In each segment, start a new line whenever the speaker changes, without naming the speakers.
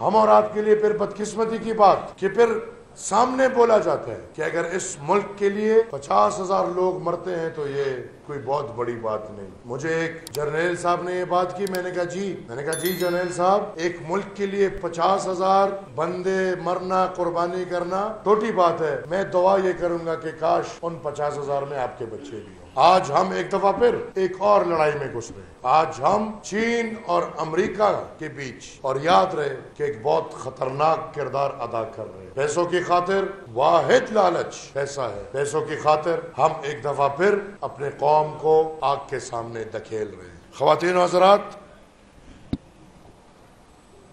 ہم اور آپ کے لیے پھر بدقسمتی کی بات کہ پھر سامنے بولا جاتا ہے کہ اگر اس ملک کے لیے 50,000 لوگ مرتے ہیں تو یہ کوئی بہت بڑی بات نہیں۔ مجھے ایک جرنیل صاحب نے یہ بات کی، میں نے کہا جی جرنیل صاحب، ایک ملک کے لیے 50,000 بندے مرنا، قربانی کرنا چھوٹی بات ہے۔ میں دعا یہ کروں گا کہ کاش ان 50,000 میں آپ کے بچے بھی ہوں۔ آج ہم ایک دفعہ پھر ایک اور لڑائی میں گھس رہے ہیں۔ آج ہم چین اور امریکہ کے بیچ، اور یاد رہے کہ ایک بہت خطرناک کردار ادا کر رہے ہیں۔ پیسوں کی خاطر واحد لالچ پیسہ ہے، پیسوں کی خاطر ہم ایک دفعہ پھر اپنے قوم کو آگ کے سامنے دھکیل رہے ہیں۔ خواتین و حضرات،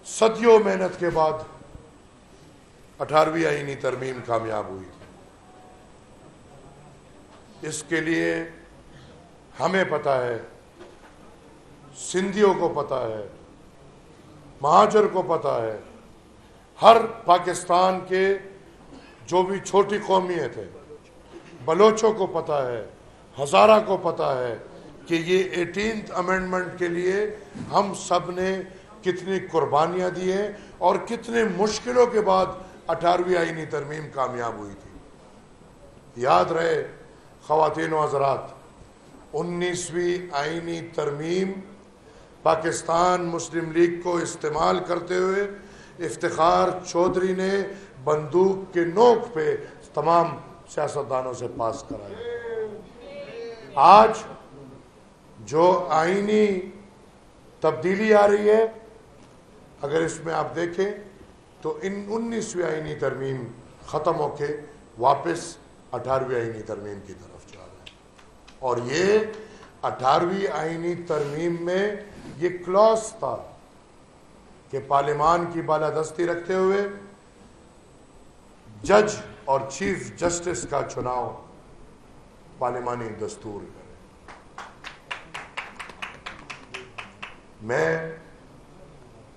صدیوں محنت کے بعد 18ویں آئینی ترمیم کامیاب ہوئی تھی۔ اس کے لیے ہمیں پتہ ہے، سندھیوں کو پتہ ہے، مہاجر کو پتہ ہے، ہر پاکستان کے جو بھی چھوٹی قومیت ہے، بلوچوں کو پتہ ہے، ہزارہ کو پتہ ہے کہ یہ 18th امینڈمنٹ کے لیے ہم سب نے کتنی قربانیاں دی ہیں اور کتنے مشکلوں کے بعد 18ویں آئینی ترمیم کامیاب ہوئی تھی۔ یاد رہے خواتین و حضرات، 19ویں آئینی ترمیم پاکستان مسلم لیگ کو استعمال کرتے ہوئے افتخار چودھری نے بندوق کے نوک پہ تمام سیاستدانوں سے پاس کرایا۔ آج جو آئینی تبدیلی آ رہی ہے، اگر اس میں آپ دیکھیں تو ان 19ویں آئینی ترمیم ختم ہو کے واپس 18ویں آئینی ترمیم کی طرف جا رہا ہے۔ اور یہ 18ویں آئینی ترمیم میں یہ کلوز تھا کہ پارلیمان کی بالادستی رکھتے ہوئے جج اور چیف جسٹس کا چناؤ پارلیمانی دستور کرے۔ میں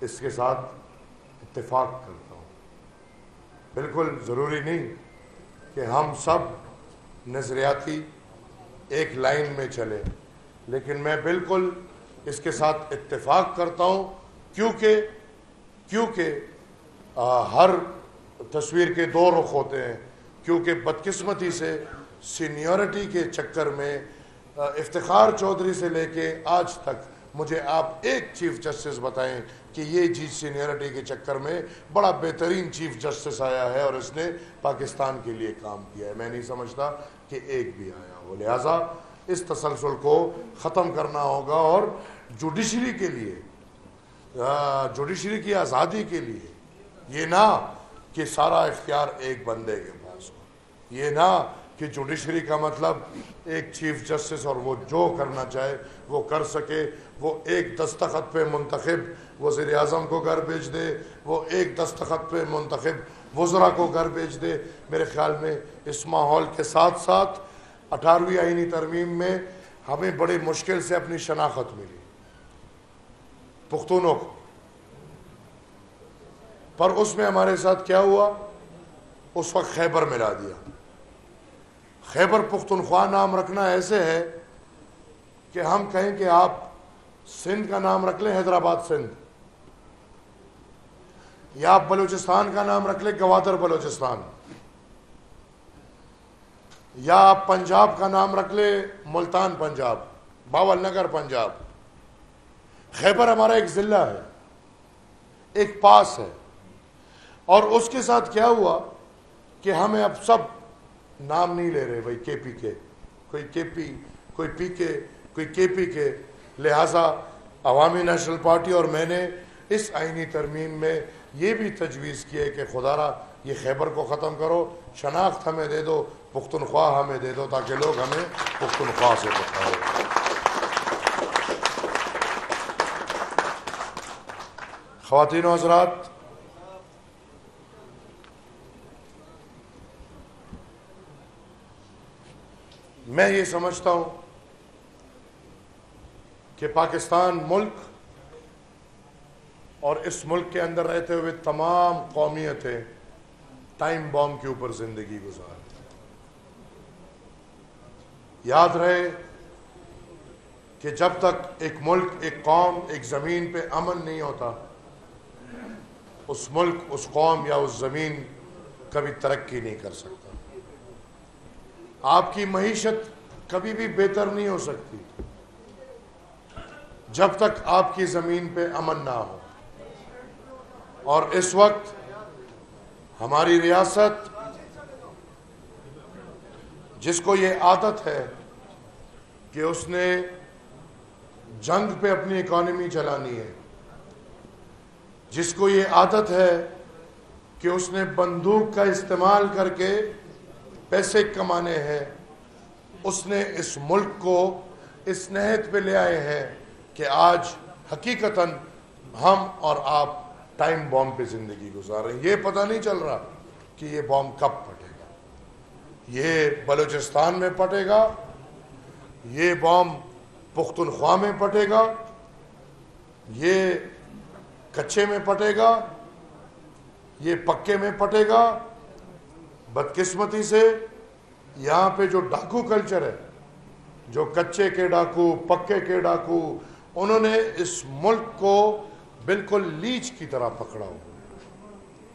اس کے ساتھ اتفاق کرتا ہوں۔ بالکل ضروری نہیں کہ ہم سب نظریاتی ایک لائن میں چلیں، لیکن میں بالکل اس کے ساتھ اتفاق کرتا ہوں کیونکہ ہر تصویر کے دو رخ ہوتے ہیں۔ کیونکہ بدقسمتی سے سینیورٹی کے چکر میں افتخار چودھری سے لے کے آج تک مجھے آپ ایک چیف جسٹس بتائیں کہ یہ جی سینیورٹی کے چکر میں بڑا بہترین چیف جسٹس آیا ہے اور اس نے پاکستان کے لیے کام کیا ہے۔ میں نہیں سمجھتا کہ ایک بھی آیا ہو۔ لہٰذا اس تسلسل کو ختم کرنا ہوگا اور جوڈیشری کے لیے، جوڈیشری کی آزادی کے لیے، یہ نہ کہ سارا اختیار ایک بندے کے پاس ہو، یہ نہ کہ جوڈیشری کا مطلب ایک چیف جسٹس اور وہ جو کرنا چاہے وہ کر سکے، وہ ایک دستخط پہ منتخب وزیر اعظم کو گھر بھیج دے، وہ ایک دستخط پہ منتخب وزراء کو گھر بھیج دے۔ میرے خیال میں اس ماحول کے ساتھ ساتھ 18ویں آئینی ترمیم میں ہمیں بڑی مشکل سے اپنی شناخت ملی پختونوں کو، پر اس میں ہمارے ساتھ کیا ہوا؟ اس وقت خیبر ملا دیا۔ خیبر پختونخوا نام رکھنا ایسے ہے کہ ہم کہیں کہ آپ سندھ کا نام رکھ لیں حیدرآباد سندھ، یا آپ بلوچستان کا نام رکھ لیں گوادر بلوچستان، یا آپ پنجاب کا نام رکھ لیں ملتان پنجاب، باول نگر پنجاب۔ خیبر ہمارا ایک ضلع ہے، ایک پاس ہے، اور اس کے ساتھ کیا ہوا کہ ہمیں اب سب نام نہیں لے رہے بھائی کے پی کے، کوئی کے پی، کوئی پی کے، کوئی کے پی کے۔ لہٰذا عوامی نیشنل پارٹی اور میں نے اس آئینی ترمیم میں یہ بھی تجویز کی ہے کہ خدا را یہ خیبر کو ختم کرو، شناخت ہمیں دے دو، پختونخوا ہمیں دے دو، تاکہ لوگ ہمیں پختونخوا سے پکاریں۔ خواتین و حضرات، میں یہ سمجھتا ہوں کہ پاکستان ملک اور اس ملک کے اندر رہتے ہوئے تمام قومیتیں ٹائم بام کے اوپر زندگی گزارتی ہیں۔ یاد رہے کہ جب تک ایک ملک، ایک قوم، ایک زمین پہ امن نہیں ہوتا، اس ملک، اس قوم یا اس زمین کبھی ترقی نہیں کر سکتا۔ آپ کی معیشت کبھی بھی بہتر نہیں ہو سکتی جب تک آپ کی زمین پہ امن نہ ہو۔ اور اس وقت ہماری ریاست، جس کو یہ عادت ہے کہ اس نے جنگ پہ اپنی اکانومی چلانی ہے، جس کو یہ عادت ہے کہ اس نے بندوق کا استعمال کر کے پیسے کمانے ہیں، اس نے اس ملک کو اس نہج پہ لے آئے ہیں کہ آج حقیقتاً ہم اور آپ ٹائم بام پہ زندگی گزار رہے ہیں۔ یہ پتہ نہیں چل رہا کہ یہ بام کب پھٹے گا، یہ بلوچستان میں پھٹے گا، یہ بام پختونخوا میں پھٹے گا، یہ کچے میں پھٹے گا، یہ پکے میں پھٹے گا۔ بدقسمتی سے یہاں پہ جو ڈاکو کلچر ہے، جو کچے کے ڈاکو، پکے کے ڈاکو، انہوں نے اس ملک کو بالکل لیچ کی طرح پکڑا ہوا۔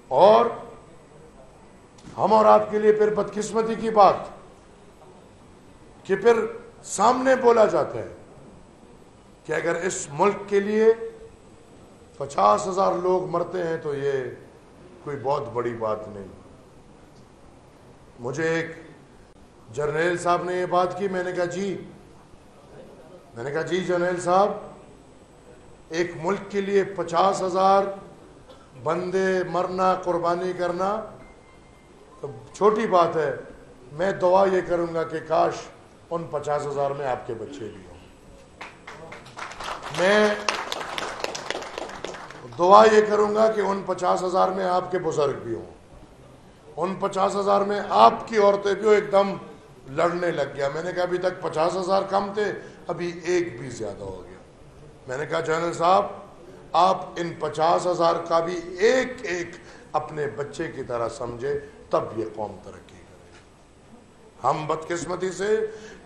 اور ہم اور آپ کے لیے پھر بدقسمتی کی بات کہ پھر سامنے بولا جاتا ہے کہ اگر اس ملک کے لیے 50,000 لوگ مرتے ہیں تو یہ کوئی بہت بڑی بات نہیں۔ مجھے ایک جرنیل صاحب نے یہ بات کی، میں نے کہا جی جرنیل صاحب، ایک ملک کے لیے 50,000 بندے مرنا، قربانی کرنا تو چھوٹی بات ہے۔ میں دعا یہ کروں گا کہ کاش ان 50,000 میں آپ کے بچے بھی ہوں۔ میں دعا یہ کروں گا کہ ان 50,000 میں آپ کے بزرگ بھی ہوں، ان 50,000 میں آپ کی عورتیں بھی ہوں۔ ایک دم لڑنے لگ گیا۔ میں نے کہا ابھی تک 50,000 کم تھے، ابھی ایک بھی زیادہ ہو گیا۔ میں نے کہا جنرل صاحب، آپ ان 50,000 کا بھی ایک ایک اپنے بچے کی طرح سمجھے، تب یہ قوم ترقی کرے۔ ہم بدقسمتی سے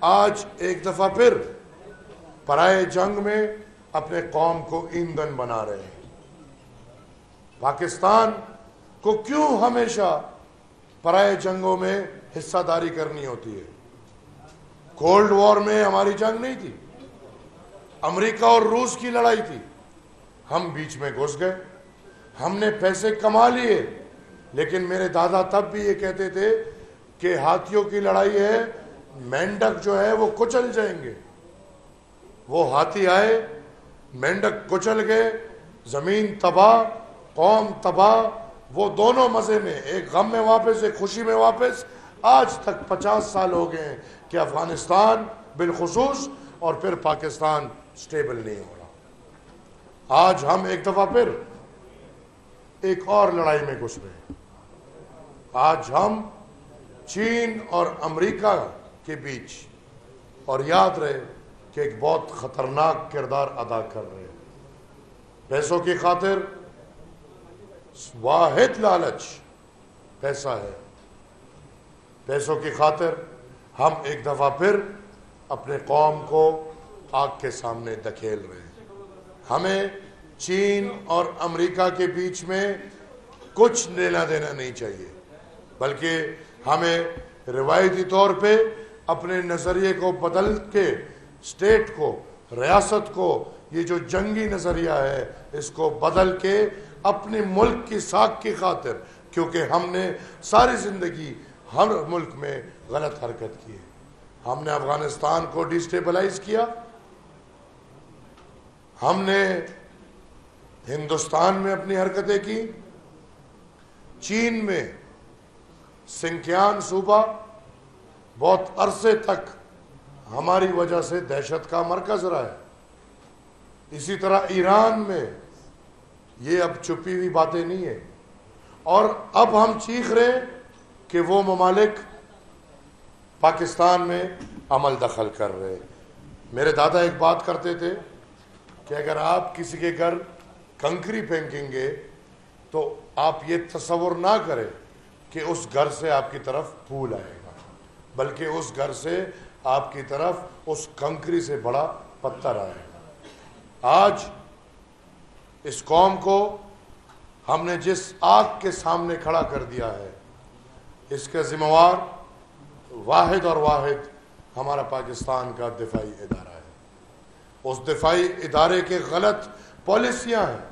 آج ایک دفعہ پھر پرائے جنگ میں اپنے قوم کو ایندھن بنا رہے ہیں۔ پاکستان کو کیوں ہمیشہ پرائے جنگوں میں حصہ داری کرنی ہوتی ہے؟ کولڈ وار میں ہماری جنگ نہیں تھی، امریکہ اور روس کی لڑائی تھی، ہم بیچ میں گھس گئے، ہم نے پیسے کما لیے، لیکن میرے دادا تب بھی یہ کہتے تھے کہ ہاتھیوں کی لڑائی ہے، مینڈک جو ہے وہ کچل جائیں گے۔ وہ ہاتھی آئے، مینڈک کچل گئے، زمین تباہ، قوم تباہ۔ وہ دونوں مزے میں، ایک غم میں واپس، ایک خوشی میں واپس۔ آج تک 50 سال ہو گئے ہیں کہ افغانستان بالخصوص اور پھر پاکستان سٹیبل نہیں ہو رہا۔ آج ہم ایک دفعہ پھر ایک اور لڑائی میں گھس رہے ہیں۔ آج ہم چین اور امریکہ کے بیچ، اور یاد رہے کہ ایک بہت خطرناک کردار ادا کر رہے ہیں۔ پیسوں کی خاطر واحد لالچ پیسہ ہے۔ پیسوں کی خاطر ہم ایک دفعہ پھر اپنے قوم کو آگ کے سامنے دھکیل رہے ہیں۔ ہمیں چین اور امریکہ کے بیچ میں کچھ لینا دینا نہیں چاہیے، بلکہ ہمیں روایتی طور پہ اپنے نظریے کو بدل کے، اسٹیٹ کو، ریاست کو، یہ جو جنگی نظریہ ہے اس کو بدل کے اپنے ملک کی ساکھ کی خاطر، کیونکہ ہم نے ساری زندگی ہر ملک میں غلط حرکت کی ہے۔ ہم نے افغانستان کو ڈیسٹیبلائز کیا، ہم نے ہندوستان میں اپنی حرکتیں کی، چین میں سنکیان صوبہ بہت عرصے تک ہماری وجہ سے دہشت کا مرکز رہا ہے۔ اسی طرح ایران میں، یہ اب چھپی ہوئی باتیں نہیں ہیں، اور اب ہم چیخ رہے ہیں کہ وہ ممالک پاکستان میں عمل دخل کر رہے ہیں۔ میرے دادا ایک بات کرتے تھے کہ اگر آپ کسی کے گھر کنکری پھینکیں گے تو آپ یہ تصور نہ کریں کہ اس گھر سے آپ کی طرف پھول آئے گا، بلکہ اس گھر سے آپ کی طرف اس کنکری سے بڑا پتھر آئے گا۔ آج اس قوم کو ہم نے جس آگ کے سامنے کھڑا کر دیا ہے اس کا ذمہ وار واحد اور واحد ہمارا پاکستان کا دفاعی ادارہ ہے۔ اس دفاعی ادارے کے غلط پالیسیاں ہیں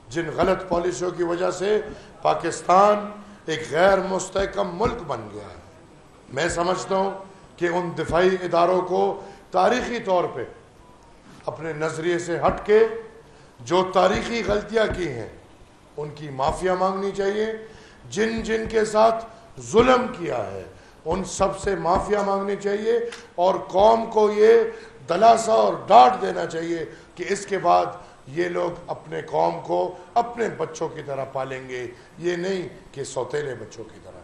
جن غلط پالیسیوں کی وجہ سے پاکستان ایک غیر مستحکم ملک بن گیا ہے۔ میں سمجھتا ہوں کہ ان دفاعی اداروں کو تاریخی طور پہ اپنے نظریے سے ہٹ کے جو تاریخی غلطیاں کی ہیں ان کی معافیا مانگنی چاہیے، جن جن کے ساتھ ظلم کیا ہے ان سب سے معافیا مانگنی چاہیے، اور قوم کو یہ دلاسا اور ڈانٹ دینا چاہیے کہ اس کے بعد یہ لوگ اپنے قوم کو اپنے بچوں کی طرح پالیں گے، یہ نہیں کہ سوتیلے بچوں کی طرح۔